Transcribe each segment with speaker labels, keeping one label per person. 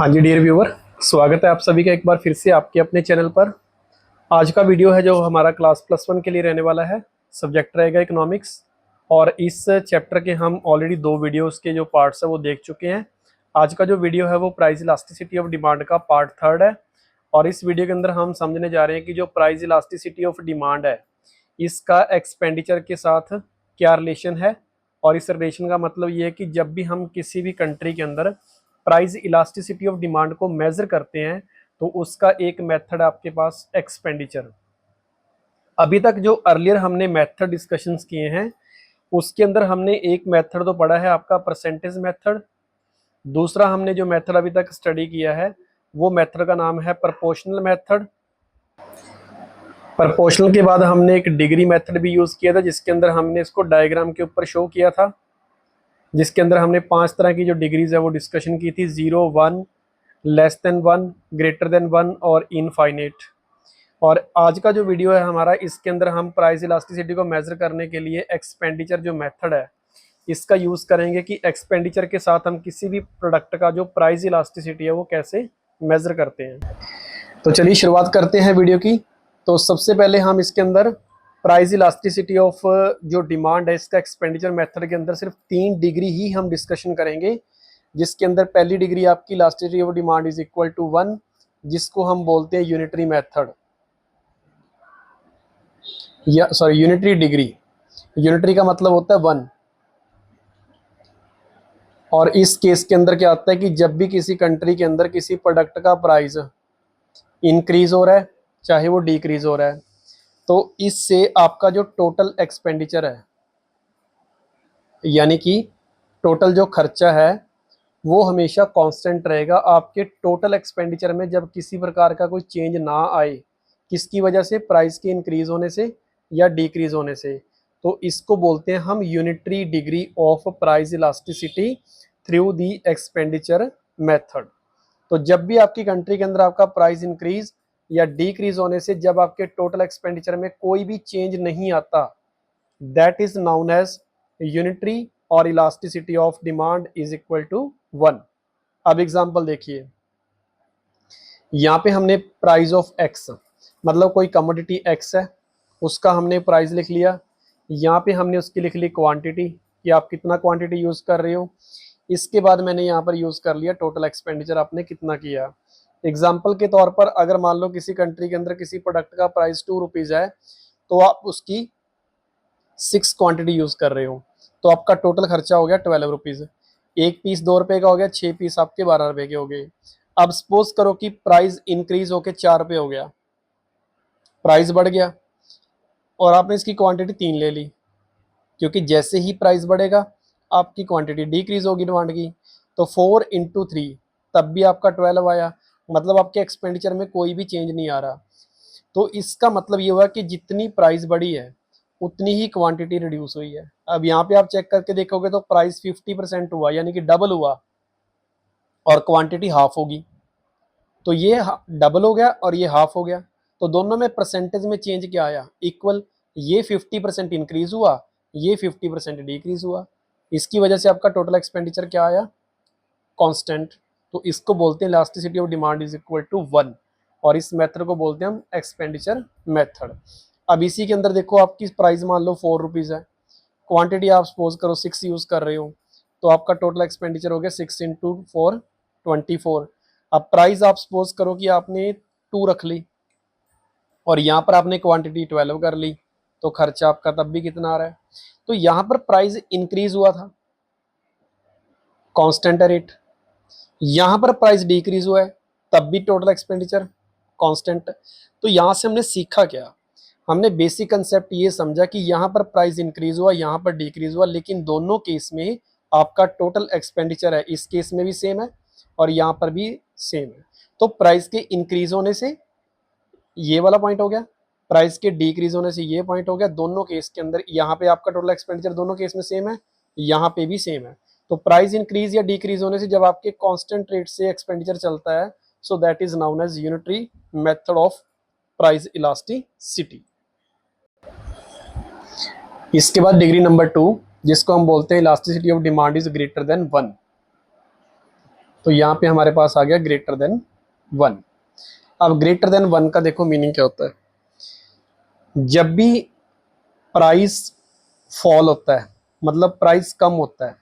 Speaker 1: हाँ जी dear viewer, स्वागत है आप सभी का एक बार फिर से आपके अपने चैनल पर। आज का वीडियो है जो हमारा क्लास +1 के लिए रहने वाला है। सब्जेक्ट रहेगा इकोनॉमिक्स और इस चैप्टर के हम ऑलरेडी 2 वीडियोस के जो पार्ट्स है वो देख चुके हैं। आज का जो वीडियो है वो प्राइस इलास्टिसिटी ऑफ डिमांड का पार्ट 3 है और इस वीडियो के अंदर हम समझने जा रहे हैं कि जो प्राइस इलास्टिसिटी ऑफ डिमांड है इसका एक्सपेंडिचर के साथ क्या रिलेशन है। और इस रिलेशन का मतलब ये है कि जब भी हम किसी भी कंट्री के अंदर प्राइस इलास्टिसिटी ऑफ डिमांड को मेजर करते हैं तो उसका एक मेथड आपके पास एक्सपेंडिचर। अभी तक जो अर्लियर हमने मेथड डिस्कशंस किए हैं उसके अंदर हमने एक मेथड तो पढ़ा है आपका परसेंटेज मेथड। दूसरा हमने जो मेथड अभी तक स्टडी किया है वो मेथड का नाम है प्रोपोर्शनल मेथड। प्रोपोर्शनल के बाद हमने एक डिग्री मेथड भी यूज किया था जिसके अंदर हमने इसको डायग्राम के ऊपर शो किया था, जिसके अंदर हमने 5 तरह की जो डिग्रीज है वो डिस्कशन की थी, 0, 1, लेस देन 1, ग्रेटर देन 1 और इनफाइनाइट। और आज का जो वीडियो है हमारा इसके अंदर हम प्राइस इलास्टिसिटी को मेजर करने के लिए एक्सपेंडिचर जो मेथड है इसका यूज करेंगे कि एक्सपेंडिचर के साथ हम किसी भी प्रोडक्ट का जो प्राइस इलास्टिसिटी है वो कैसे मेजर करते हैं। तो चलिए शुरुआत करते हैं वीडियो की। तो सबसे पहले हम इसके अंदर प्राइस इलास्टिसिटी ऑफ जो डिमांड है इसका एक्सपेंडिचर मेथड के अंदर सिर्फ 3 डिग्री ही हम डिस्कशन करेंगे, जिसके अंदर पहली डिग्री आपकी elasticity of demand is equal to 1, जिसको हम बोलते हैं यूनिटरी मेथड या सॉरी यूनिटरी डिग्री। यूनिटरी का मतलब होता है 1। और इस केस के अंदर क्या आता है कि जब भी किसी कंट्री के अंदर किसी प्रोडक्ट का प्राइस इंक्रीज हो रहा है चाहे वो डिक्रीज हो रहा है तो इससे आपका जो टोटल एक्सपेंडिचर है यानी कि टोटल जो खर्चा है वो हमेशा कांस्टेंट रहेगा आपके टोटल एक्सपेंडिचर में। जब किसी प्रकार का कोई चेंज ना आए किसकी वजह से, प्राइस के इंक्रीज होने से या डिक्रीज होने से, तो इसको बोलते हैं हम unitary degree of price elasticity through the expenditure method. तो जब भी आपकी कंट्री के अंदर आपका प्राइस इंक्रीज या डिक्रीज होने से जब आपके टोटल एक्सपेंडिचर में कोई भी चेंज नहीं आता, that is known as unitary or elasticity of demand is equal to 1। अब एग्जांपल देखिए, यहाँ पे हमने प्राइस ऑफ एक्स मतलब कोई कमोडिटी एक्स है उसका हमने प्राइस लिख लिया। यहाँ पे हमने उसकी लिख ली क्वांटिटी कि आप कितना क्वांटिटी यूज कर रहे हो। इसके बाद मैंने यहाँ पर यूज कर लिया टोटल एक्सपेंडिचर आपने कितना किया। एग्जाम्पल के तौर पर अगर मान लो किसी कंट्री के अंदर किसी प्रोडक्ट का प्राइस 2 रुपीज है तो आप उसकी 6 क्वांटिटी यूज कर रहे हो तो आपका टोटल खर्चा हो गया 12 रुपीज। एक पीस 2 रुपए का हो गया, 6 पीस आपके 12 रुपए के हो गए। अब सपोज करो कि प्राइस इंक्रीज होके 4 रुपए हो गया, प्राइस बढ़ गया और आपने इसकी क्वांटिटी 3 ले ली, क्योंकि जैसे ही प्राइस बढ़ेगा आपकी क्वांटिटी डिक्रीज होगी डिमांड की। तो 4 इंटू 3 तब भी आपका 12 आया, मतलब आपके एक्सपेंडिचर में कोई भी चेंज नहीं आ रहा। तो इसका मतलब ये हुआ कि जितनी प्राइस बढ़ी है उतनी ही क्वांटिटी रिड्यूस हुई है। अब यहाँ पे आप चेक करके देखोगे तो प्राइस 50% हुआ यानी कि डबल हुआ और क्वांटिटी हाफ होगी। तो ये डबल हो गया और ये हाफ हो गया, तो दोनों में परसेंटेज में चेंज क्या आया, इक्वल। ये 50% इंक्रीज हुआ, ये 50% डिक्रीज हुआ। इसकी वजह से आपका टोटल एक्सपेंडिचर क्या आया, कांस्टेंट। तो इसको बोलते हैं elasticity of demand is equal to 1 और इस मेथड को बोलते हैं हम एक्सपेंडिचर मेथड। अब इसी के अंदर देखो आपकी प्राइस मान लो 4 रुपीज है, क्वांटिटी आप सपोज करो 6 यूज कर रहे हो तो आपका टोटल एक्सपेंडिचर हो गया 6 इंटू 4 24। अब प्राइस आप सपोज करो कि आपने 2 रख ली और यहाँ पर आपने क्वांटिटी 12 कर ली तो खर्चा आपका तब भी कितना आ रहा है। तो यहाँ पर प्राइस इंक्रीज हुआ था, कांस्टेंट रेट। यहाँ पर प्राइस डिक्रीज हुआ है तब भी टोटल एक्सपेंडिचर कांस्टेंट। तो यहाँ से हमने सीखा क्या, हमने बेसिक कंसेप्ट ये समझा कि यहाँ पर प्राइस इंक्रीज हुआ यहाँ पर डिक्रीज हुआ, लेकिन दोनों केस में आपका टोटल एक्सपेंडिचर है इस केस में भी सेम है और यहाँ पर भी सेम है। तो प्राइस के इंक्रीज होने से ये वाला पॉइंट हो गया, प्राइस के डिक्रीज होने से ये पॉइंट हो गया। दोनों केस के अंदर यहाँ पे आपका टोटल एक्सपेंडिचर दोनों केस में सेम है, यहाँ पे भी सेम है। तो प्राइस इंक्रीज या डिक्रीज होने से जब आपके कांस्टेंट रेट से एक्सपेंडिचर चलता है so that is known as unitary method of price elasticity. इसके बाद डिग्री नंबर 2 जिसको हम बोलते हैं elasticity of demand is greater than 1। तो यहाँ पे हमारे पास आ गया ग्रेटर देन 1। अब ग्रेटर देन 1 का देखो मीनिंग क्या होता है। जब भी प्राइस फॉल होता है, मतलब प्राइस कम होता है,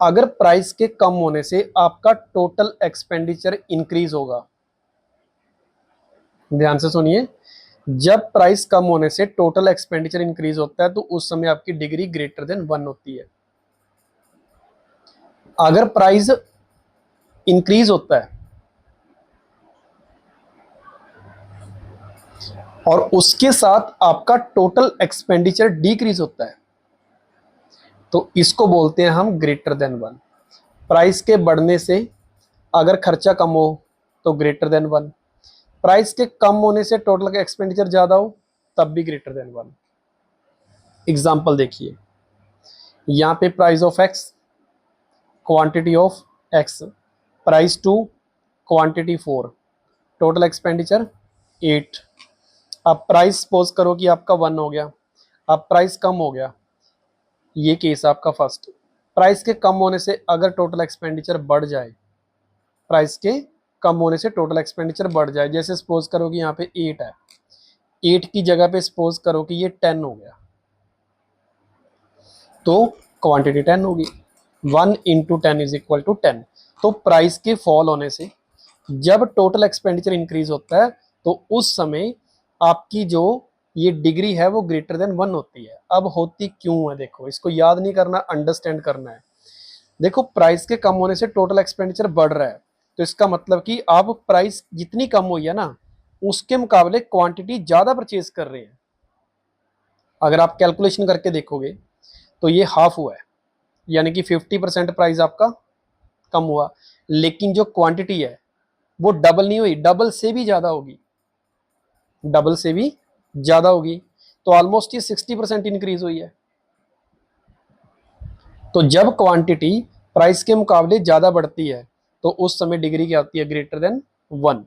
Speaker 1: अगर प्राइस के कम होने से आपका टोटल एक्सपेंडिचर इंक्रीज होगा। ध्यान से सुनिए, जब प्राइस कम होने से टोटल एक्सपेंडिचर इंक्रीज होता है तो उस समय आपकी डिग्री ग्रेटर देन 1 होती है। अगर प्राइस इंक्रीज होता है और उसके साथ आपका टोटल एक्सपेंडिचर डिक्रीज होता है तो इसको बोलते हैं हम ग्रेटर देन 1। प्राइस के बढ़ने से अगर खर्चा कम हो तो ग्रेटर देन 1, प्राइस के कम होने से टोटल का एक्सपेंडिचर ज्यादा हो तब भी ग्रेटर देन 1। एग्जांपल देखिए, यहां पे price of x, quantity of x, price 2, quantity 4, total expenditure 8। अब प्राइस सपोज करो कि आपका 1 हो गया, अब प्राइस कम हो गया, ये केस आपका फर्स्ट। प्राइस के कम होने से अगर टोटल एक्सपेंडिचर बढ़ जाए, प्राइस के कम होने से टोटल एक्सपेंडिचर बढ़ जाए, जैसे सपोज करो कि यहाँ पे 8 है, 8 की जगह पे सपोज करो कि ये 10 हो गया तो क्वांटिटी 10 होगी। 1 इंटू 10 इज इक्वल टू 10। तो प्राइस के फॉल होने से जब टोटल एक्सपेंडिचर इंक्रीज होता है तो उस समय आपकी जो ये डिग्री है वो ग्रेटर देन 1 होती है। अब होती क्यों है, देखो इसको याद नहीं करना, अंडरस्टैंड करना है। देखो प्राइस के कम होने से टोटल एक्सपेंडिचर बढ़ रहा है तो इसका मतलब कि आप प्राइस जितनी कम हुई है ना उसके मुकाबले क्वांटिटी ज्यादा परचेज कर रहे हैं। अगर आप कैलकुलेशन करके देखोगे तो ये हाफ हुआ है, यानी कि 50% प्राइस आपका कम हुआ, लेकिन जो क्वांटिटी है वो डबल नहीं हुई, डबल से भी ज्यादा होगी, डबल से भी ज्यादा होगी। तो ऑलमोस्ट ये 60% इंक्रीज हुई है। तो जब क्वांटिटी प्राइस के मुकाबले ज्यादा बढ़ती है तो उस समय डिग्री क्या आती है, ग्रेटर देन 1।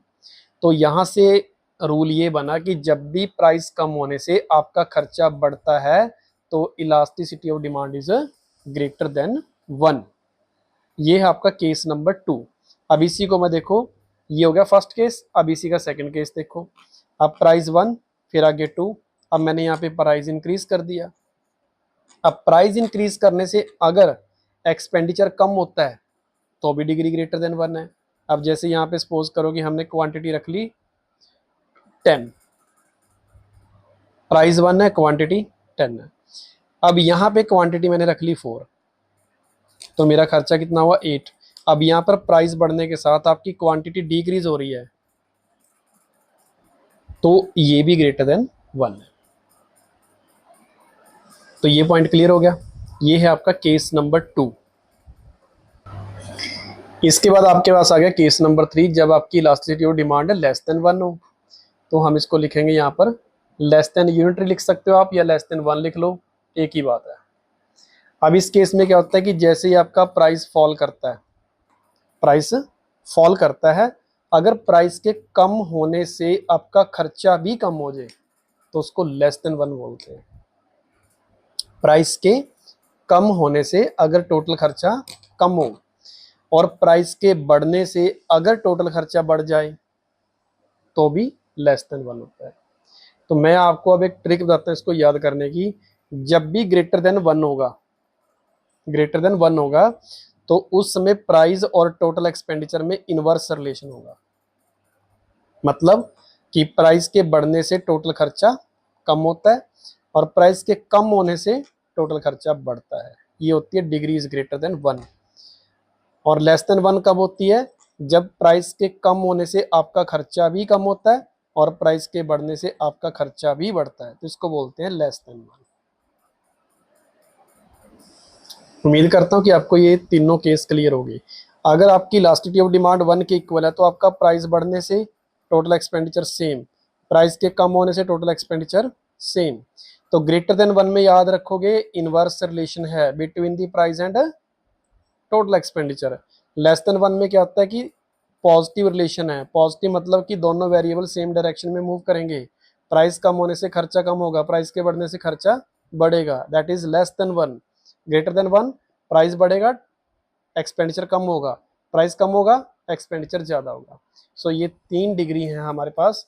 Speaker 1: तो यहां से रूल ये बना कि जब भी प्राइस कम होने से आपका खर्चा बढ़ता है तो elasticity of demand is greater than 1। ये है आपका केस नंबर 2। अब इसी को मैं देखो, ये हो गया फर्स्ट केस, अब इसी का सेकंड केस देखो। अब प्राइस 1 फिर आगे 2, अब मैंने यहाँ पे प्राइस इंक्रीज कर दिया। अब प्राइस इंक्रीज करने से अगर एक्सपेंडिचर कम होता है तो भी डिग्री ग्रेटर देन 1 है। अब जैसे यहाँ पे सपोज करो कि हमने क्वांटिटी रख ली 10, प्राइस 1 है, क्वांटिटी 10 है। अब यहाँ पे क्वांटिटी मैंने रख ली 4, तो मेरा खर्चा कितना हुआ 8। अब यहाँ पर प्राइस बढ़ने के साथ आपकी क्वांटिटी डिक्रीज हो रही है तो ये भी ग्रेटर देन 1 है। तो ये पॉइंट क्लियर हो गया। ये है आपका केस नंबर 2। इसके बाद आपके पास आ गया केस नंबर 3, जब आपकी इलास्टिसिटी ऑफ डिमांड है लेस देन 1 हो। तो हम इसको लिखेंगे यहाँ पर लेस देन, यूनिटरी लिख सकते हो आप या लेस देन 1 लिख लो, एक ही बात है। अब इस केस में क्या होता है कि जैसे ही आपका प्राइस फॉल करता है, प्राइस फॉल करता है, अगर प्राइस के कम होने से आपका खर्चा भी कम हो जाए तो उसको लेस देन 1 बोलते हैं। प्राइस के कम होने से अगर टोटल खर्चा कम हो और प्राइस के बढ़ने से अगर टोटल खर्चा बढ़ जाए तो भी लेस देन 1 होता है। तो मैं आपको अब एक ट्रिक बताता हूँ इसको याद करने की। जब भी ग्रेटर देन 1 होगा, ग्रेटर देन 1 होगा तो उस समय प्राइस और टोटल एक्सपेंडिचर में इनवर्स रिलेशन होगा। मतलब कि प्राइस के बढ़ने से टोटल खर्चा कम होता है और प्राइस के कम होने से टोटल खर्चा बढ़ता है। ये होती है डिग्री इज ग्रेटर देन 1। और लेस देन 1 कब होती है, जब प्राइस के कम होने से आपका खर्चा भी कम होता है और प्राइस के बढ़ने से आपका खर्चा भी बढ़ता है, तो इसको बोलते हैं लेस देन 1। उम्मीद करता हूं कि आपको ये तीनों केस क्लियर होगी। अगर आपकी इलास्टिसिटी ऑफ डिमांड 1 के इक्वल है तो आपका प्राइस बढ़ने से टोटल एक्सपेंडिचर सेम, प्राइस के कम होने से टोटल एक्सपेंडिचर सेम। तो ग्रेटर देन 1 में याद रखोगे इनवर्स रिलेशन है between the price and total expenditure. Less than 1 में क्या होता है कि पॉजिटिव रिलेशन है। पॉजिटिव मतलब कि दोनों वेरिएबल सेम डायरेक्शन में मूव करेंगे। प्राइस कम होने से खर्चा कम होगा, प्राइस के बढ़ने से खर्चा बढ़ेगा, that is less than 1। Greater than 1 price बढ़ेगा, एक्सपेंडिचर कम होगा, प्राइस कम होगा, एक्सपेंडिचर ज़्यादा होगा। सो ये 3 डिग्री हैं हमारे पास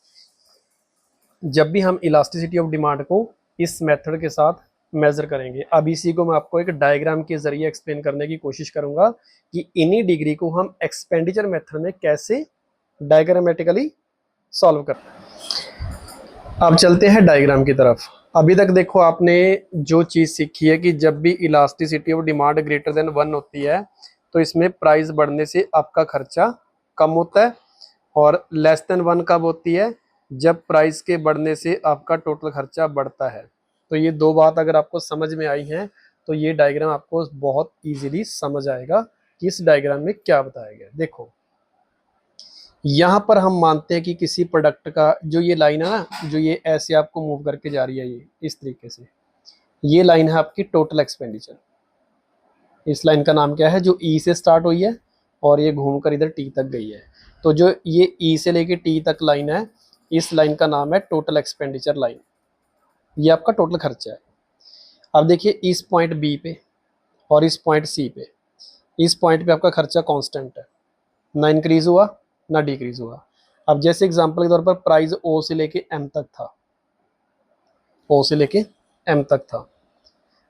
Speaker 1: जब भी हम इलास्टिसिटी ऑफ डिमांड को इस मेथड के साथ मेजर करेंगे। अब इसी को मैं आपको एक डायग्राम के जरिए एक्सप्लेन करने की कोशिश करूंगा कि इन्हीं डिग्री को हम एक्सपेंडिचर मेथड में कैसे डायग्रामेटिकली सॉल्व करते हैं। अब चलते हैं डायग्राम की तरफ। अभी तक देखो आपने जो चीज़ सीखी है कि जब भी elasticity of demand greater than 1 होती है तो इसमें प्राइस बढ़ने से आपका खर्चा कम होता है, और लेस देन 1 कब होती है, जब प्राइस के बढ़ने से आपका टोटल खर्चा बढ़ता है। तो ये 2 बात अगर आपको समझ में आई हैं तो ये डायग्राम आपको बहुत इजीली समझ आएगा कि इस डायग्राम में क्या बताया गया। देखो यहाँ पर हम मानते हैं कि किसी प्रोडक्ट का जो ये लाइन है ना, जो ये ऐसे आपको मूव करके जा रही है, ये इस तरीके से, ये लाइन है आपकी टोटल एक्सपेंडिचर। इस लाइन का नाम क्या है, जो ई से स्टार्ट हुई है और ये घूमकर इधर टी तक गई है। तो जो ये ई से लेके टी तक लाइन है, इस लाइन का नाम है टोटल एक्सपेंडिचर लाइन। ये आपका टोटल खर्चा है। अब देखिए इस पॉइंट बी पे और इस पॉइंट सी पे, इस पॉइंट पे आपका खर्चा कांस्टेंट है, ना इंक्रीज हुआ ना डिक्रीज हुआ। अब जैसे एग्जांपल के तौर पर प्राइस ओ से लेके एम तक था, ओ से लेके एम तक था।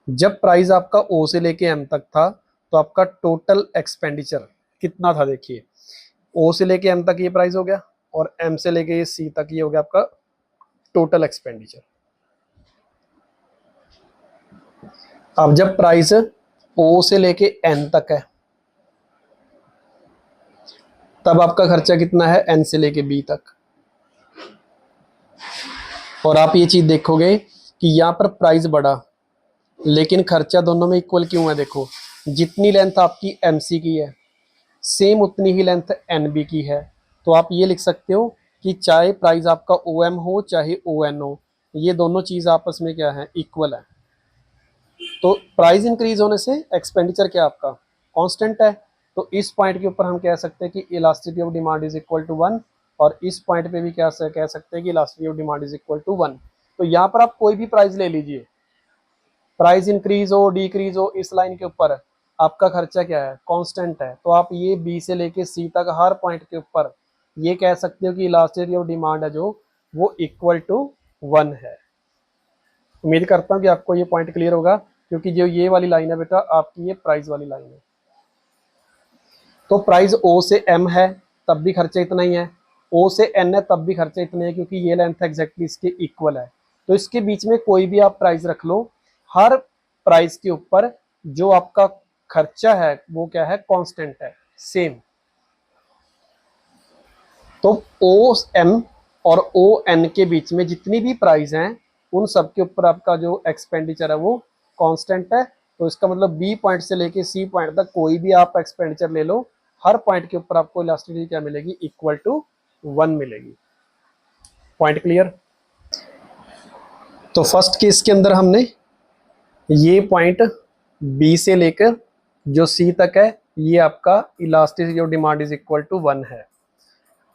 Speaker 1: जब प्राइस आपका ओ से लेके एम तक था तो आपका टोटल एक्सपेंडिचर कितना था, देखिए ओ से लेके एम तक ये प्राइस हो गया और एम से लेके ये सी तक ये हो गया आपका टोटल एक्सपेंडिचर। अब जब प्राइस ओ से लेके एन तक है तब आपका खर्चा कितना है, एन से लेके बी तक। और आप ये चीज देखोगे कि यहाँ पर प्राइस बढ़ा लेकिन खर्चा दोनों में इक्वल क्यों है। देखो जितनी लेंथ आपकी एम सी की है सेम उतनी ही लेंथ एन बी की है। तो आप ये लिख सकते हो कि चाहे प्राइस आपका ओ एम हो चाहे ओ एन हो, ये दोनों चीज आपस में क्या है, इक्वल है। तो प्राइस इंक्रीज होने से एक्सपेंडिचर क्या आपका कांस्टेंट है। तो इस पॉइंट के ऊपर हम कह सकते हैं कि elasticity of demand is equal to 1, और इस पॉइंट पे भी क्या कह सकते हैं कि elasticity of demand is equal to 1। तो यहाँ पर आप कोई भी प्राइस ले लीजिए, प्राइस इंक्रीज हो डिक्रीज हो, इस लाइन के ऊपर आपका खर्चा क्या है, कांस्टेंट है। तो आप ये बी से लेके सी तक हर पॉइंट के ऊपर ये कह सकते हो कि इलास्टिसिटी ऑफ डिमांड है जो वो इक्वल टू 1 है। उम्मीद करता हूँ कि आपको ये पॉइंट क्लियर होगा, क्योंकि जो ये वाली लाइन है बेटा आपकी ये प्राइस वाली लाइन है। तो प्राइस ओ से एम है तब भी खर्चा इतना ही है, ओ से एन है तब भी खर्चा इतना है, क्योंकि ये लेंथ एग्जैक्टली इसके इक्वल है। तो इसके बीच में कोई भी आप प्राइस रख लो, हर प्राइस के ऊपर जो आपका खर्चा है वो क्या है, कांस्टेंट है, सेम। तो ओ एम और ओ एन के बीच में जितनी भी प्राइस हैं उन सब के ऊपर आपका जो एक्सपेंडिचर है वो कांस्टेंट है। तो इसका मतलब बी पॉइंट से लेके सी पॉइंट तक कोई भी आप एक्सपेंडिचर ले लो, हर पॉइंट के ऊपर आपको इलास्टिसिटी क्या मिलेगी, इक्वल टू 1 मिलेगी। Point clear. तो फर्स्ट केस के अंदर हमने ये पॉइंट बी से लेकर जो सी तक है ये आपका elasticity of demand is equal to 1 है।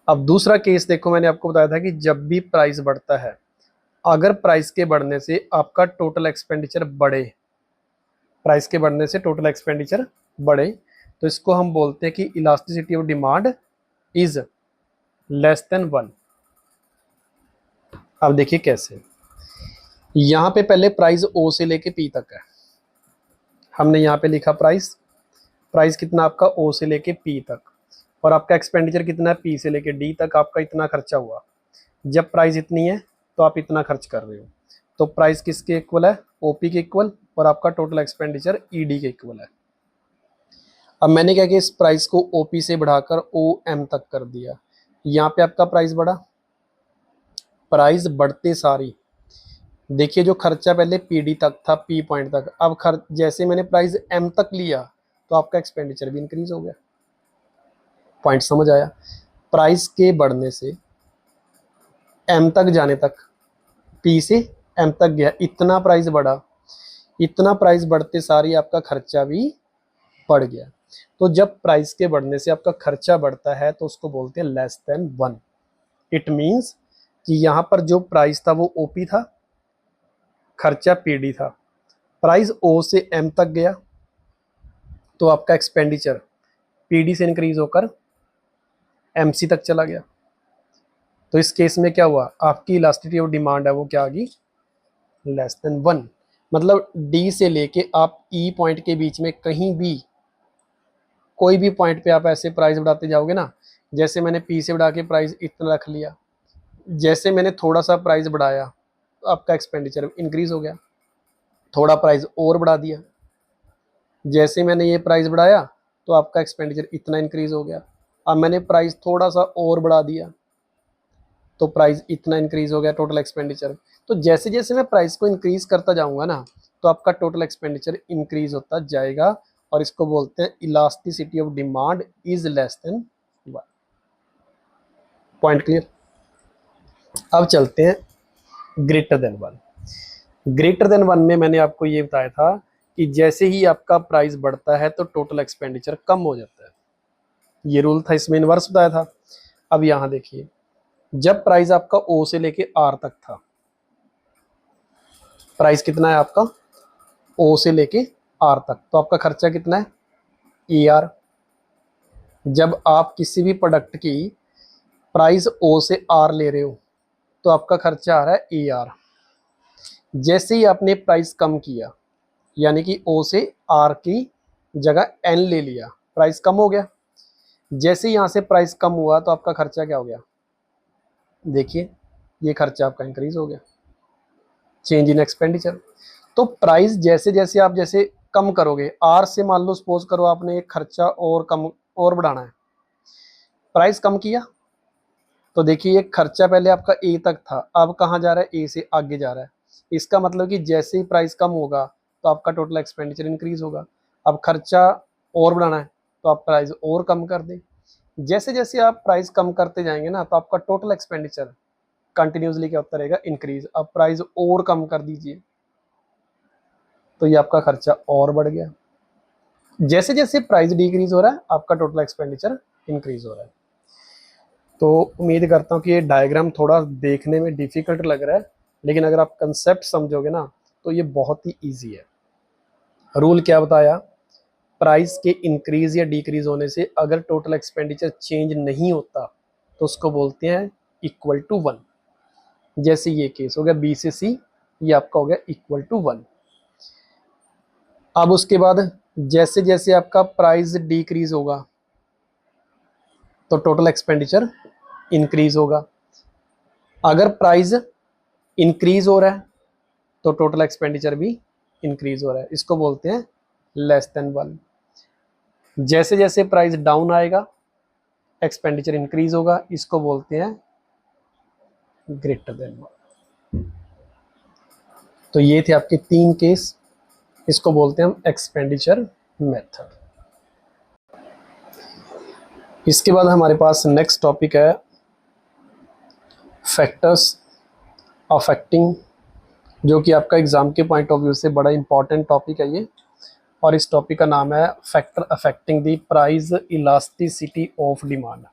Speaker 1: अब दूसरा केस देखो, मैंने आपको बताया था कि जब भी प्राइस बढ़ता है, अगर प्राइस के बढ़ने से आपका टोटल एक्सपेंडिचर बढ़े, प्राइस के बढ़ने से टोटल एक्सपेंडिचर बढ़े, तो इसको हम बोलते हैं कि elasticity of demand is less than 1। अब देखिए कैसे, यहां पे पहले प्राइस ओ से लेके पी तक है, हमने यहाँ पे लिखा प्राइस, प्राइस कितना आपका ओ से लेके पी तक, और आपका एक्सपेंडिचर कितना है, पी से लेके डी तक आपका इतना खर्चा हुआ। जब प्राइस इतनी है तो आप इतना खर्च कर रहे हो, तो प्राइस किसके इक्वल है, ओपी के इक्वल, और आपका टोटल एक्सपेंडिचर ईडी के इक्वल है। अब मैंने क्या किया, इस प्राइस को ओपी से बढ़ाकर ओ एम तक कर दिया। यहाँ पे आपका प्राइस बढ़ा, प्राइस बढ़ते सारी देखिए जो खर्चा पहले पीडी तक था, पी पॉइंट तक, अब खर्च जैसे मैंने प्राइस एम तक लिया तो आपका एक्सपेंडिचर भी इंक्रीज हो गया। पॉइंट समझ आया। प्राइस के बढ़ने से एम तक जाने तक, पी से एम तक गया, इतना प्राइस बढ़ा, इतना प्राइस बढ़ते सारी आपका खर्चा भी बढ़ गया। तो जब प्राइस के बढ़ने से आपका खर्चा बढ़ता है तो उसको बोलते हैं लेस देन 1। इट मींस कि यहाँ पर जो प्राइस था वो ओपी था, खर्चा पीडी था, प्राइस ओ से एम तक गया तो आपका एक्सपेंडिचर पीडी से इंक्रीज होकर एमसी तक चला गया। तो इस केस में क्या हुआ, आपकी इलास्टिसिटी ऑफ डिमांड है वो क्या आ गई, लेस देन 1। मतलब डी से लेके आप ई पॉइंट के बीच में कहीं भी कोई भी पॉइंट पे आप ऐसे प्राइस बढ़ाते जाओगे ना, जैसे मैंने पी से बढ़ा के प्राइस इतना रख लिया, जैसे मैंने थोड़ा सा प्राइस बढ़ाया तो आपका एक्सपेंडिचर इंक्रीज हो गया, थोड़ा प्राइस और बढ़ा दिया, जैसे मैंने ये प्राइस बढ़ाया तो आपका एक्सपेंडिचर इतना इंक्रीज हो गया। अब मैंने प्राइस थोड़ा सा और बढ़ा दिया तो प्राइस इतना इंक्रीज हो गया टोटल एक्सपेंडिचर। तो जैसे जैसे मैं प्राइस को इंक्रीज करता जाऊंगा ना, तो आपका टोटल एक्सपेंडिचर इंक्रीज होता जाएगा, और इसको बोलते हैं elasticity of demand is less than 1। Point clear. अब चलते हैं ग्रेटर देन 1। ग्रेटर देन 1 में मैंने आपको ये बताया था कि जैसे ही आपका प्राइस बढ़ता है तो टोटल एक्सपेंडिचर कम हो जाता है, ये रूल था, इसमें इनवर्स बताया था। अब यहां देखिए, जब प्राइस आपका ओ से लेके आर तक था, प्राइस कितना है आपका ओ से लेके आर तक, तो आपका खर्चा कितना है, ई आर। जब आप किसी भी प्रोडक्ट की प्राइस ओ से आर ले रहे हो तो आपका खर्चा आ रहा है ई आर। जैसे ही आपने प्राइस कम किया, यानी कि ओ से आर की जगह एन ले लिया, प्राइस कम हो गया। जैसे ही यहां से प्राइस कम हुआ तो आपका खर्चा क्या हो गया, देखिए ये खर्चा आपका इंक्रीज हो गया, चेंज इन एक्सपेंडिचर। तो प्राइस जैसे जैसे आप जैसे कम करोगे, आर से मान लो सपोज करो आपने एक खर्चा और कम और बढ़ाना है, प्राइस कम किया तो देखिए ये खर्चा पहले आपका ए तक था, अब कहाँ जा रहा है, ए से आगे जा रहा है। इसका मतलब कि जैसे ही प्राइस कम होगा तो आपका टोटल एक्सपेंडिचर इंक्रीज होगा। अब खर्चा और बढ़ाना है तो आप प्राइस और कम कर दें। जैसे जैसे आप प्राइस कम करते जाएंगे ना, तो आपका टोटल एक्सपेंडिचर कंटिन्यूसली क्या होता रहेगा, इंक्रीज। अब प्राइस और कम कर दीजिए तो ये आपका खर्चा और बढ़ गया। जैसे जैसे प्राइस डिक्रीज हो रहा है आपका टोटल एक्सपेंडिचर इंक्रीज हो रहा है। तो उम्मीद करता हूँ कि ये डायग्राम थोड़ा देखने में डिफिकल्ट लग रहा है, लेकिन अगर आप कंसेप्ट समझोगे ना तो ये बहुत ही ईजी है। रूल क्या बताया, प्राइस के इंक्रीज या डिक्रीज होने से अगर टोटल एक्सपेंडिचर चेंज नहीं होता तो उसको बोलते हैं इक्वल टू 1। जैसे ये केस हो गया बी से सी, ये आपका हो गया इक्वल टू 1। अब उसके बाद जैसे जैसे आपका प्राइस डिक्रीज होगा तो टोटल एक्सपेंडिचर इंक्रीज होगा। अगर प्राइस इंक्रीज हो रहा है तो टोटल एक्सपेंडिचर भी इंक्रीज हो रहा है, इसको बोलते हैं लेस देन 1। जैसे जैसे प्राइस डाउन आएगा एक्सपेंडिचर इंक्रीज होगा, इसको बोलते हैं ग्रेटर देन 1। तो ये थे आपके 3 केस, इसको बोलते हैं हम एक्सपेंडिचर मेथड। इसके बाद हमारे पास नेक्स्ट टॉपिक है फैक्टर्स अफेक्टिंग, जो कि आपका एग्जाम के पॉइंट ऑफ व्यू से बड़ा इंपॉर्टेंट टॉपिक है ये, और इस टॉपिक का नाम है factor affecting the price elasticity of demand.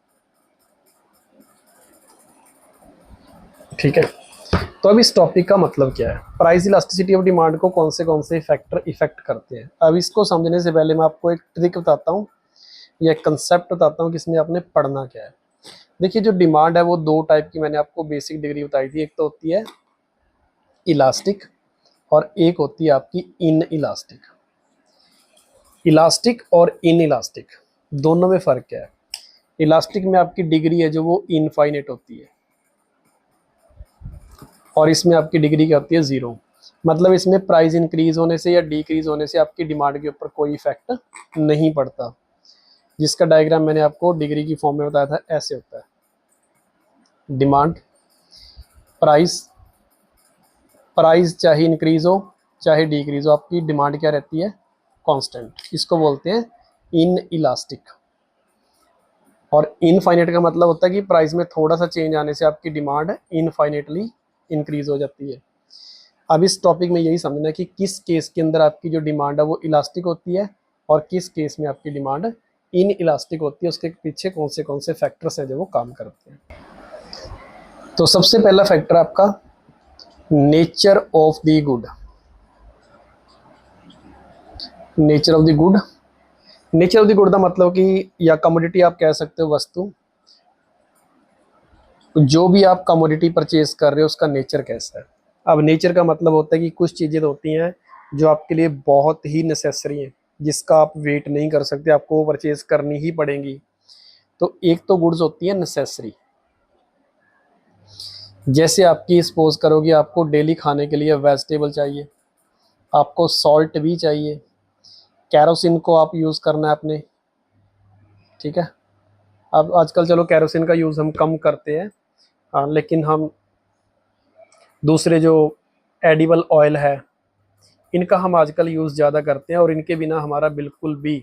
Speaker 1: ठीक है, तो अब इस टॉपिक का मतलब क्या है, प्राइस इलास्टिसिटी ऑफ डिमांड को कौन से फैक्टर इफेक्ट करते हैं। अब इसको समझने से पहले मैं आपको एक ट्रिक बताता हूँ या एक कंसेप्ट बताता हूँ कि इसमें आपने पढ़ना क्या है। देखिए जो डिमांड है वो 2 टाइप की मैंने आपको बेसिक डिग्री बताई थी, एक तो होती है इलास्टिक और एक होती है आपकी इन इलास्टिक। इलास्टिक और इन इलास्टिक दोनों में फ़र्क क्या है, इलास्टिक में आपकी डिग्री है जो वो इनफाइनेट होती है और इसमें आपकी डिग्री क्या होती है, 0। मतलब इसमें प्राइस इंक्रीज होने से या डिक्रीज होने से आपकी डिमांड के ऊपर कोई इफेक्ट नहीं पड़ता, जिसका डायग्राम मैंने आपको डिग्री की फॉर्म में बताया था, ऐसे होता है डिमांड प्राइस, प्राइस चाहे इंक्रीज हो चाहे डिक्रीज हो आपकी डिमांड क्या रहती है, कांस्टेंट। इसको बोलते हैं इन इलास्टिक। और इनफाइनेट का मतलब होता है कि प्राइस में थोड़ा सा चेंज आने से आपकी डिमांड इनफाइनेटली इंक्रीज हो जाती है। अब इस टॉपिक में यही समझना है कि किस केस के अंदर आपकी जो डिमांड है वो इलास्टिक होती है और किस केस में आपकी डिमांड इन इलास्टिक होती है, उसके पीछे कौन से फैक्टर्स हैं जो वो काम करते हैं। तो सबसे पहला फैक्टर आपका nature of the good. Nature of the good nature of the good का मतलब कि, या कमोडिटी आप कह सकते हो, वस्तु, जो भी आप कमोडिटी परचेज कर रहे हो उसका नेचर कैसा है। अब नेचर का मतलब होता है कि कुछ चीज़ें तो होती हैं जो आपके लिए बहुत ही नेसेसरी हैं, जिसका आप वेट नहीं कर सकते, आपको वो परचेज करनी ही पड़ेंगी। तो एक तो गुड्स होती है नेसेसरी, जैसे आपकी सपोज करोगे आपको डेली खाने के लिए वेजिटेबल चाहिए, आपको सॉल्ट भी चाहिए, कैरोसिन को आप यूज़ करना है अपने, ठीक है। अब आजकल चलो कैरोसिन का यूज़ हम कम करते हैं, लेकिन हम दूसरे जो एडिबल ऑयल है इनका हम आजकल यूज़ ज़्यादा करते हैं, और इनके बिना हमारा बिल्कुल भी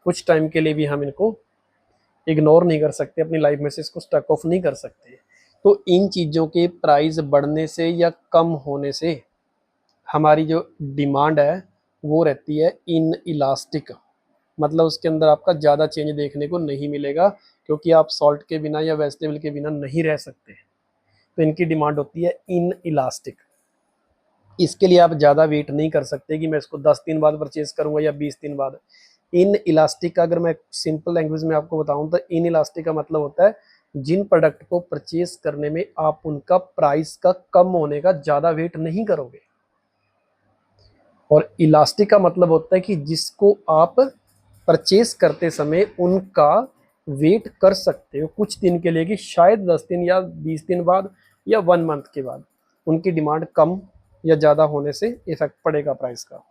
Speaker 1: कुछ टाइम के लिए भी हम इनको इग्नोर नहीं कर सकते, अपनी लाइफ में से इसको स्टक ऑफ नहीं कर सकते। तो इन चीज़ों के प्राइस बढ़ने से या कम होने से हमारी जो डिमांड है वो रहती है इन इलास्टिक, मतलब उसके अंदर आपका ज़्यादा चेंज देखने को नहीं मिलेगा, क्योंकि आप सॉल्ट के बिना या वेजिटेबल के बिना नहीं रह सकते। तो इनकी डिमांड होती है इन इलास्टिक। इसके लिए आप ज़्यादा वेट नहीं कर सकते कि मैं इसको 10 दिन बाद परचेज करूंगा या 20 दिन बाद। इन इलास्टिक का अगर मैं सिंपल लैंग्वेज में आपको बताऊं तो इन इलास्टिक का मतलब होता है जिन प्रोडक्ट को परचेज करने में आप उनका प्राइस का कम होने का ज़्यादा वेट नहीं करोगे। और इलास्टिक का मतलब होता है कि जिसको आप परचेज करते समय उनका वेट कर सकते हो कुछ दिन के लिए, कि शायद 10 दिन या 20 दिन बाद या 1 मंथ के बाद उनकी डिमांड कम या ज़्यादा होने से इफेक्ट पड़ेगा प्राइस का।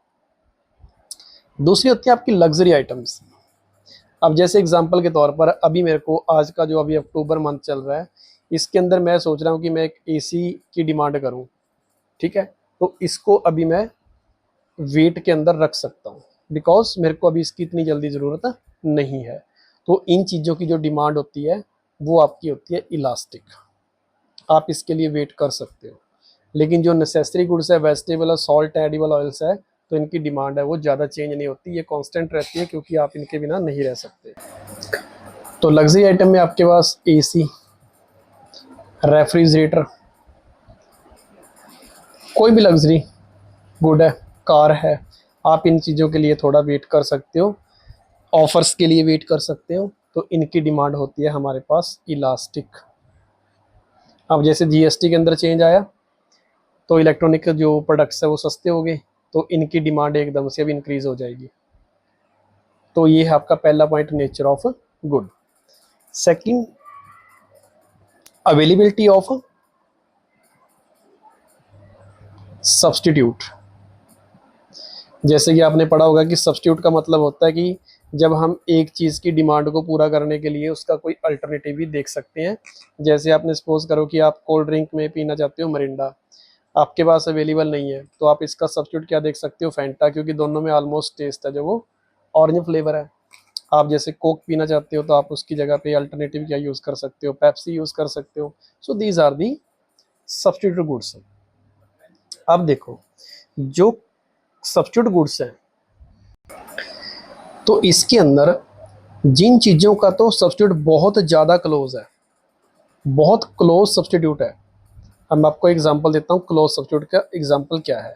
Speaker 1: दूसरी होती है आपकी लग्जरी आइटम्स। अब जैसे एग्जांपल के तौर पर अभी मेरे को आज का जो अभी अक्टूबर मंथ चल रहा है, इसके अंदर मैं सोच रहा हूँ कि मैं एक एसी की डिमांड करूँ, ठीक है। तो इसको अभी मैं वेट के अंदर रख सकता हूँ, बिकॉज मेरे को अभी इसकी इतनी जल्दी ज़रूरत नहीं है। तो इन चीज़ों की जो डिमांड होती है वो आपकी होती है इलास्टिक, आप इसके लिए वेट कर सकते हो। लेकिन जो नेसेसरी गुड्स है, वेजिटेबल और सॉल्ट एडिबल ऑयल्स है, तो इनकी डिमांड है वो ज़्यादा चेंज नहीं होती, ये कांस्टेंट रहती है, क्योंकि आप इनके बिना नहीं रह सकते। तो लग्जरी आइटम में आपके पास एसी, रेफ्रिजरेटर, कोई भी लग्जरी गुड है, कार है, आप इन चीज़ों के लिए थोड़ा वेट कर सकते हो, ऑफर्स के लिए वेट कर सकते हो। तो इनकी डिमांड होती है हमारे पास इलास्टिक। अब जैसे जीएसटी के अंदर चेंज आया तो इलेक्ट्रॉनिक जो प्रोडक्ट्स है वो सस्ते हो गए, तो इनकी डिमांड एकदम से अब इंक्रीज हो जाएगी। तो ये है आपका पहला point, nature of good. Second, availability of substitute. जैसे कि आपने पढ़ा होगा कि सब्सटीट्यूट का मतलब होता है कि जब हम एक चीज़ की डिमांड को पूरा करने के लिए उसका कोई अल्टरनेटिव भी देख सकते हैं। जैसे आपने सपोज करो कि आप कोल्ड ड्रिंक में पीना चाहते हो मरिंडा, आपके पास अवेलेबल नहीं है, तो आप इसका सब्सटीट्यूट क्या देख सकते हो, फैंटा, क्योंकि दोनों में ऑलमोस्ट टेस्ट है जो वो ऑरेंज फ्लेवर है। आप जैसे कोक पीना चाहते हो तो आप उसकी जगह पे अल्टरनेटिव क्या यूज़ कर सकते हो, पेप्सी यूज़ कर सकते हो। So these are the substitute goods. अब देखो, जो सब्सटीट्यूट गुड्स है तो इसके अंदर जिन चीज़ों का तो सब्सटीट्यूट बहुत ज़्यादा क्लोज है, बहुत क्लोज सब्सटीट्यूट है। अब मैं आपको एग्जांपल देता हूँ क्लोज सब्सटीट्यूट का एग्जांपल क्या है।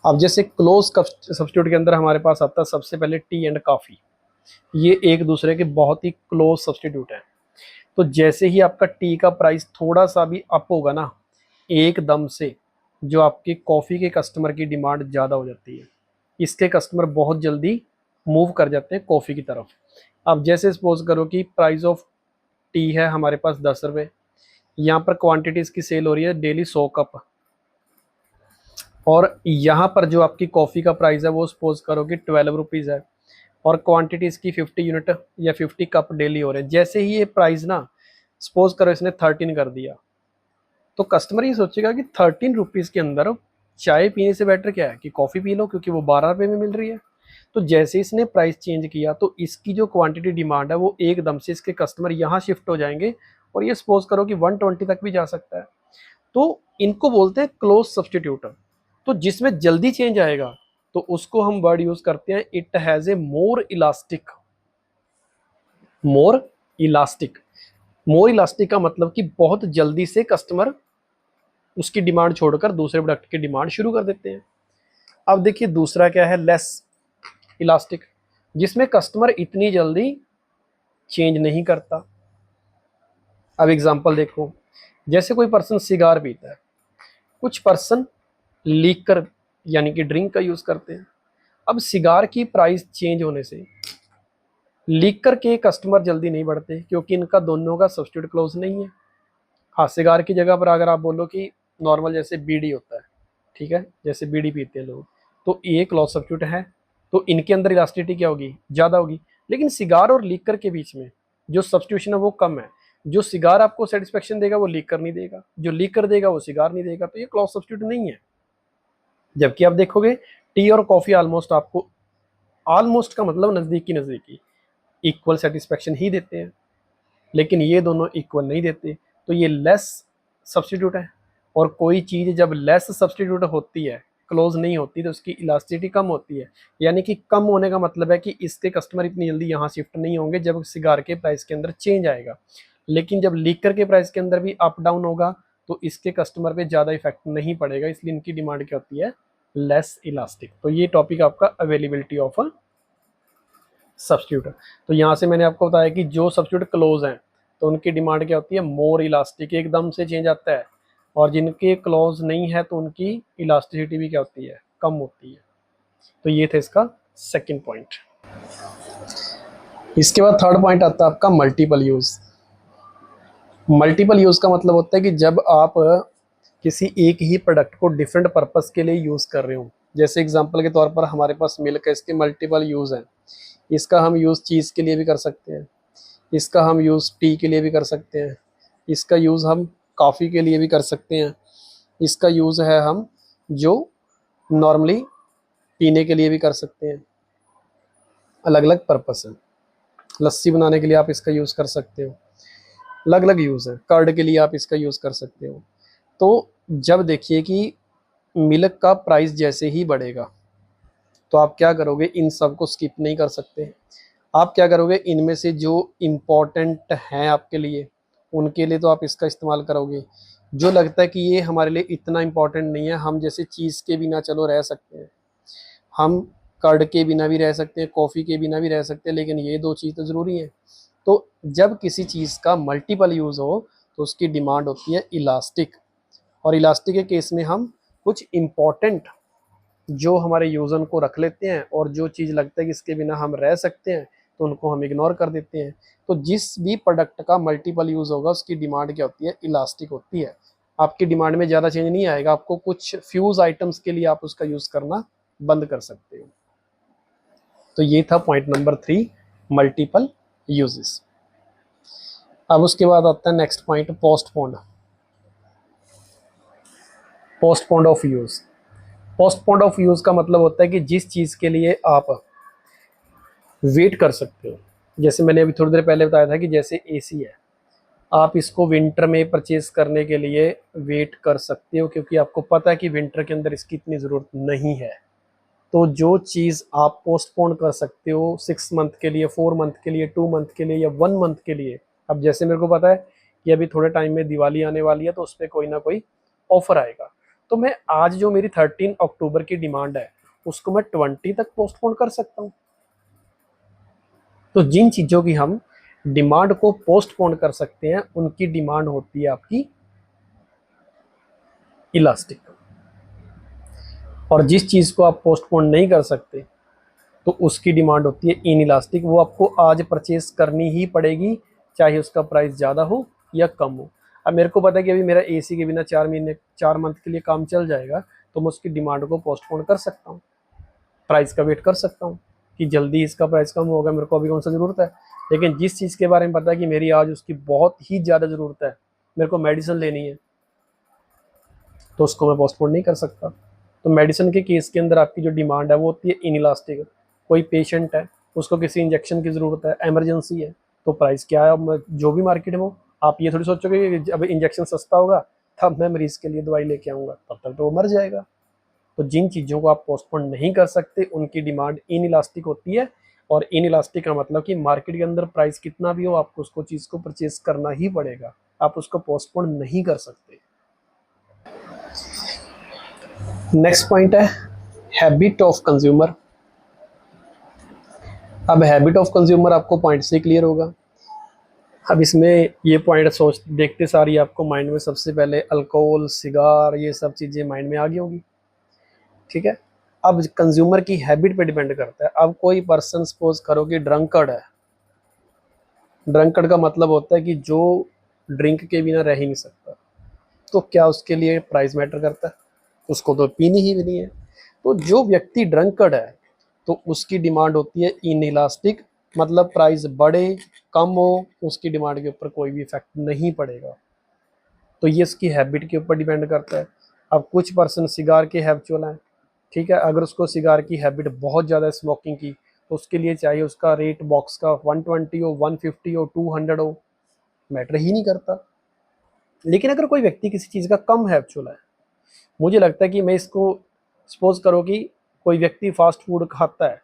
Speaker 1: अब जैसे क्लोज सब्सटीट्यूट के अंदर हमारे पास आता है सबसे पहले टी एंड कॉफ़ी, ये एक दूसरे के बहुत ही क्लोज सब्सटीट्यूट है। तो जैसे ही आपका टी का प्राइस थोड़ा सा भी अप होगा ना, एकदम से जो आपके कॉफ़ी के कस्टमर की डिमांड ज़्यादा हो जाती है, इसके कस्टमर बहुत जल्दी मूव कर जाते हैं कॉफ़ी की तरफ। अब जैसे सपोज करो कि प्राइस ऑफ टी है हमारे पास 10 रुपये, यहाँ पर क्वांटिटीज़ की सेल हो रही है डेली 100 कप, और यहाँ पर जो आपकी कॉफ़ी का प्राइस है वो सपोज करो कि 12 रुपीज़ है, और क्वांटिटीज़ की 50 यूनिट या 50 कप डेली हो रहे हैं। जैसे ही ये प्राइस ना सपोज करो इसने 13 कर दिया, तो कस्टमर ये सोचेगा कि 13 रुपीज़ के अंदर चाय पीने से बेटर क्या है कि कॉफ़ी पी लो, क्योंकि वो 12 रुपये में मिल रही है। तो जैसे इसने प्राइस चेंज किया तो इसकी जो क्वांटिटी डिमांड है वो एकदम से इसके कस्टमर यहाँ शिफ्ट हो जाएंगे, और ये सपोज करो कि 120 तक भी जा सकता है। तो इनको बोलते हैं क्लोज सब्सटीट्यूट। तो जिसमें जल्दी चेंज आएगा तो उसको हम वर्ड यूज करते हैं it has a more elastic. More elastic, more elastic का मतलब कि बहुत जल्दी से कस्टमर उसकी डिमांड छोड़कर दूसरे प्रोडक्ट की डिमांड शुरू कर देते हैं। अब देखिए दूसरा क्या है, लेस इलास्टिक। जिसमें कस्टमर इतनी जल्दी चेंज नहीं करता। अब एग्जांपल देखो, जैसे कोई पर्सन सिगार पीता है, कुछ पर्सन लीकर यानी कि ड्रिंक का यूज करते हैं। अब सिगार की प्राइस चेंज होने से लीकर के कस्टमर जल्दी नहीं बढ़ते, क्योंकि इनका दोनों का सब्स्टिट्यूट क्लोज नहीं है। हाँ, सिगार की जगह पर अगर आप बोलो कि नॉर्मल जैसे बीड़ी होता है, ठीक है, जैसे बीड़ी पीते हैं लोग, तो ये क्लोज सब्स्टिट्यूट है, तो इनके अंदर इलास्टिसिटी क्या होगी, ज़्यादा होगी। लेकिन सिगार और लीकर के बीच में जो सब्स्टिट्यूशन है वो कम है। जो सिगार आपको सेटिस्फेक्शन देगा वो लीकर नहीं देगा, जो लीकर देगा वो सिगार नहीं देगा, तो ये क्लोज सब्स्टिट्यूट नहीं है। जबकि आप देखोगे टी और कॉफ़ी ऑलमोस्ट आपको, ऑलमोस्ट का मतलब नज़दीकी नज़दीकी इक्वल सेटिस्फेक्शन ही देते हैं, लेकिन ये दोनों इक्वल नहीं देते, तो ये लेस सब्स्टिट्यूट है। और कोई चीज़ जब लेस सब्स्टिट्यूट होती है, क्लोज नहीं होती, तो उसकी इलास्टिसिटी कम होती है। यानी कि कम होने का मतलब है कि इसके कस्टमर इतनी जल्दी यहाँ शिफ्ट नहीं होंगे जब सिगार के प्राइस के अंदर चेंज आएगा। लेकिन जब लीकर के प्राइस के अंदर भी अप डाउन होगा तो इसके कस्टमर पे ज़्यादा इफेक्ट नहीं पड़ेगा, इसलिए इनकी डिमांड क्या होती है, लेस इलास्टिक। तो ये टॉपिक आपका अवेलेबिलिटी ऑफ अ सब्स्टिट्यूट। तो यहाँ से मैंने आपको बताया कि जो सब्स्टिट्यूट क्लोज हैं तो उनकी डिमांड क्या होती है, मोर इलास्टिक, एकदम से चेंज आता है। और जिनके क्लोज नहीं है तो उनकी इलास्टिसिटी भी क्या होती है, कम होती है। तो ये थे इसका सेकंड पॉइंट। इसके बाद थर्ड पॉइंट आता है आपका मल्टीपल यूज। मल्टीपल यूज का मतलब होता है कि जब आप किसी एक ही प्रोडक्ट को डिफरेंट पर्पस के लिए यूज कर रहे हो। जैसे एग्जांपल के तौर पर हमारे पास मिल्क है, इसके मल्टीपल यूज हैं। इसका हम यूज चीज़ के लिए भी कर सकते हैं, इसका हम यूज़ टी के लिए भी कर सकते हैं, इसका यूज़ हम कॉफ़ी के लिए भी कर सकते हैं, इसका यूज़ है हम जो नॉर्मली पीने के लिए भी कर सकते हैं। अलग अलग पर्पस है। लस्सी बनाने के लिए आप इसका यूज़ कर सकते हो, अलग अलग यूज़ है। कर्ड के लिए आप इसका यूज़ कर सकते हो। तो जब देखिए कि मिल्क का प्राइस जैसे ही बढ़ेगा तो आप क्या करोगे, इन सब को स्किप नहीं कर सकते। आप क्या करोगे, इनमें से जो इम्पोर्टेंट हैं आपके लिए उनके लिए तो आप इसका इस्तेमाल करोगे। जो लगता है कि ये हमारे लिए इतना इम्पोर्टेंट नहीं है, हम जैसे चीज़ के बिना चलो रह सकते हैं, हम कर्ड के बिना भी रह सकते हैं, कॉफ़ी के बिना भी रह सकते हैं, लेकिन ये दो चीज़ तो ज़रूरी है। तो जब किसी चीज़ का मल्टीपल यूज़ हो तो उसकी डिमांड होती है इलास्टिक। और इलास्टिक के केस में हम कुछ इम्पॉर्टेंट जो हमारे यूजन को रख लेते हैं, और जो चीज़ लगता है कि इसके बिना हम रह सकते हैं तो उनको हम इग्नोर कर देते हैं। तो जिस भी प्रोडक्ट का मल्टीपल यूज़ होगा उसकी डिमांड क्या होती है, इलास्टिक होती है। आपकी डिमांड में ज़्यादा चेंज नहीं आएगा, आपको कुछ फ्यूज आइटम्स के लिए आप उसका यूज़ करना बंद कर सकते हो। तो ये था पॉइंट नंबर 3, मल्टीपल यूजेस। अब उसके बाद आता है next point, postponed. Postponed of use. Postponed of use का मतलब होता है कि जिस चीज़ के लिए आप वेट कर सकते हो। जैसे मैंने अभी थोड़ी देर पहले बताया था कि जैसे एसी है, आप इसको विंटर में परचेज करने के लिए वेट कर सकते हो, क्योंकि आपको पता है कि विंटर के अंदर इसकी इतनी ज़रूरत नहीं है। तो जो चीज़ आप पोस्टपोन कर सकते हो 6 मंथ के लिए, 4 मंथ के लिए, 2 मंथ के लिए या 1 मंथ के लिए। अब जैसे मेरे को पता है कि अभी थोड़े टाइम में दिवाली आने वाली है तो उस पर कोई ना कोई ऑफर आएगा, तो मैं आज जो मेरी 13 अक्टूबर की डिमांड है उसको मैं 20 तक पोस्टपोन कर सकता हूँ। तो जिन चीज़ों की हम डिमांड को पोस्टपोन कर सकते हैं उनकी डिमांड होती है आपकी इलास्टिक। और जिस चीज़ को आप पोस्टपोन नहीं कर सकते तो उसकी डिमांड होती है इन इलास्टिक। वो आपको आज परचेस करनी ही पड़ेगी, चाहे उसका प्राइस ज़्यादा हो या कम हो। अब मेरे को पता है कि अभी मेरा एसी के बिना 4 मंथ के लिए काम चल जाएगा, तो मैं उसकी डिमांड को पोस्टपोन कर सकता हूँ, प्राइस का वेट कर सकता हूँ कि जल्दी इसका प्राइस कम होगा, मेरे को अभी कौन सा ज़रूरत है। लेकिन जिस चीज़ के बारे में पता है कि मेरी आज उसकी बहुत ही ज़्यादा ज़रूरत है, मेरे को मेडिसिन लेनी है, तो उसको मैं पोस्टपोन नहीं कर सकता। तो मेडिसिन के केस के अंदर आपकी जो डिमांड है वो होती है इनइलास्टिक। कोई पेशेंट है, उसको किसी इंजेक्शन की ज़रूरत है, एमरजेंसी है, तो प्राइस क्या है जो भी मार्केट में हो, आप ये थोड़ी सोचोगे कि जब इंजेक्शन सस्ता होगा तब मैं मरीज़ के लिए दवाई लेके आऊँगा, तब तक तो वो मर जाएगा। तो जिन चीज़ों को आप पोस्टपोन नहीं कर सकते उनकी डिमांड इनइलास्टिक होती है। और इनइलास्टिक का मतलब कि मार्केट के अंदर प्राइस कितना भी हो आपको उसको चीज़ को परचेज करना ही पड़ेगा, आप उसको पोस्टपोन नहीं कर सकते। नेक्स्ट पॉइंट है हैबिट ऑफ कंज्यूमर। अब हैबिट ऑफ कंज्यूमर आपको पॉइंट से क्लियर होगा। अब इसमें ये पॉइंट सोच देखते सारी आपको माइंड में सबसे पहले अल्कोहल, सिगार, ये सब चीज़ें माइंड में आ गई होगी, ठीक है। अब कंज्यूमर की हैबिट पे डिपेंड करता है। अब कोई पर्सन सपोज करो कि ड्रंकर्ड है, ड्रंकर्ड का मतलब होता है कि जो ड्रिंक के बिना रह ही नहीं सकता, तो क्या उसके लिए प्राइस मैटर करता है? उसको तो पीनी ही नहीं है। तो जो व्यक्ति ड्रंकर्ड है तो उसकी डिमांड होती है इनइलास्टिक, मतलब प्राइस बढ़े कम हो उसकी डिमांड के ऊपर कोई भी इफेक्ट नहीं पड़ेगा। तो ये उसकी हैबिट के ऊपर डिपेंड करता है। अब कुछ पर्सन सिगार के हैबिचुअल हैं, ठीक है, अगर उसको सिगार की हैबिट बहुत ज़्यादा स्मोकिंग की तो उसके लिए चाहिए उसका रेट बॉक्स का 120 हो, 150 हो, 200 हो, मैटर ही नहीं करता। लेकिन अगर कोई व्यक्ति किसी चीज़ का कम हैबिचुअल है, मुझे लगता है कि मैं इसको सपोज करो कि कोई व्यक्ति फास्ट फूड खाता है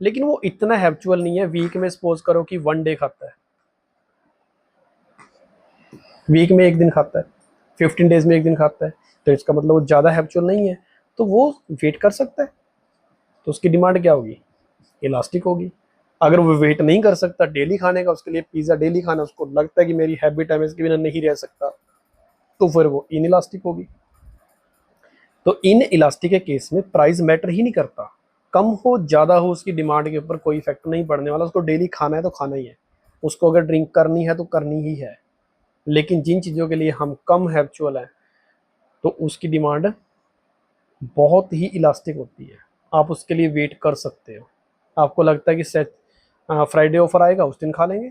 Speaker 1: लेकिन वो इतना हैबिचुअल नहीं है, वीक में सपोज करो कि 1 डे खाता है, वीक में 1 दिन खाता है, 15 डेज में 1 दिन खाता है, तो इसका मतलब वो ज़्यादा हैबिचुअल नहीं है, तो वो वेट कर सकता है। तो उसकी डिमांड क्या होगी? इलास्टिक होगी। अगर वो वेट नहीं कर सकता डेली खाने का, उसके लिए पिज़्ज़ा डेली खाना, उसको लगता है कि मेरी हैबिट है मैं इसके बिना नहीं रह सकता, तो फिर वो इन इलास्टिक होगी। तो इन इलास्टिक के केस में प्राइस मैटर ही नहीं करता, कम हो ज़्यादा हो उसकी डिमांड के ऊपर कोई इफेक्ट नहीं पड़ने वाला। उसको डेली खाना है तो खाना ही है, उसको अगर ड्रिंक करनी है तो करनी ही है। लेकिन जिन चीज़ों के लिए हम कम हैबिचुअल हैं तो उसकी डिमांड बहुत ही इलास्टिक होती है, आप उसके लिए वेट कर सकते हो। आपको लगता है कि फ्राइडे ऑफर आएगा उस दिन खा लेंगे,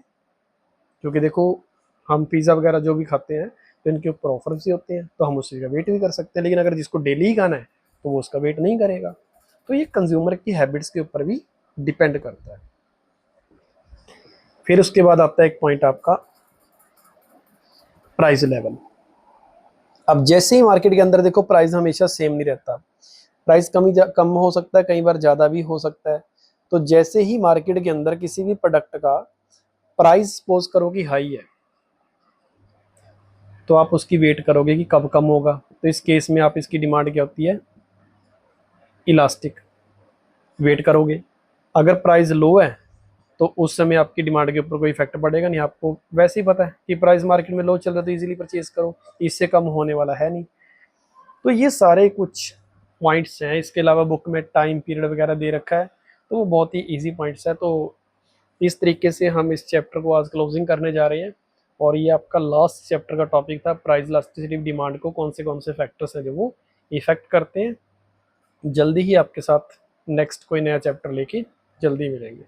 Speaker 1: क्योंकि देखो हम पिज़्ज़ा वगैरह जो भी खाते हैं तो इनके ऊपर ऑफर भी होते हैं, तो हम उसी का वेट भी कर सकते हैं। लेकिन अगर जिसको डेली ही खाना है तो वो उसका वेट नहीं करेगा। तो ये कंज्यूमर की हैबिट्स के ऊपर भी डिपेंड करता है। फिर उसके बाद आता है एक पॉइंट आपका प्राइस लेवल। अब जैसे ही मार्केट के अंदर देखो प्राइस हमेशा सेम नहीं रहता, प्राइस कम हो सकता है, कई बार ज़्यादा भी हो सकता है। तो जैसे ही मार्केट के अंदर किसी भी प्रोडक्ट का प्राइस सपोज करो कि हाई है तो आप उसकी वेट करोगे कि कब कम होगा। तो इस केस में आप इसकी डिमांड क्या होती है? इलास्टिक, वेट करोगे। अगर प्राइस लो है तो उस समय आपकी डिमांड के ऊपर कोई इफेक्ट पड़ेगा नहीं, आपको वैसे ही पता है कि प्राइस मार्केट में लो चल रहा है तो इजीली परचेज करो, इससे कम होने वाला है नहीं। तो ये सारे कुछ पॉइंट्स हैं। इसके अलावा बुक में टाइम पीरियड वगैरह दे रखा है, तो वो बहुत ही ईजी पॉइंट्स है। तो इस तरीके से हम इस चैप्टर को आज क्लोजिंग करने जा रहे हैं। और ये आपका लास्ट चैप्टर का टॉपिक था, प्राइस इलास्टिसिटी डिमांड को कौन से फैक्टर्स हैं जो वो इफेक्ट करते हैं। जल्दी ही आपके साथ नेक्स्ट कोई नया चैप्टर लेके जल्दी मिलेंगे।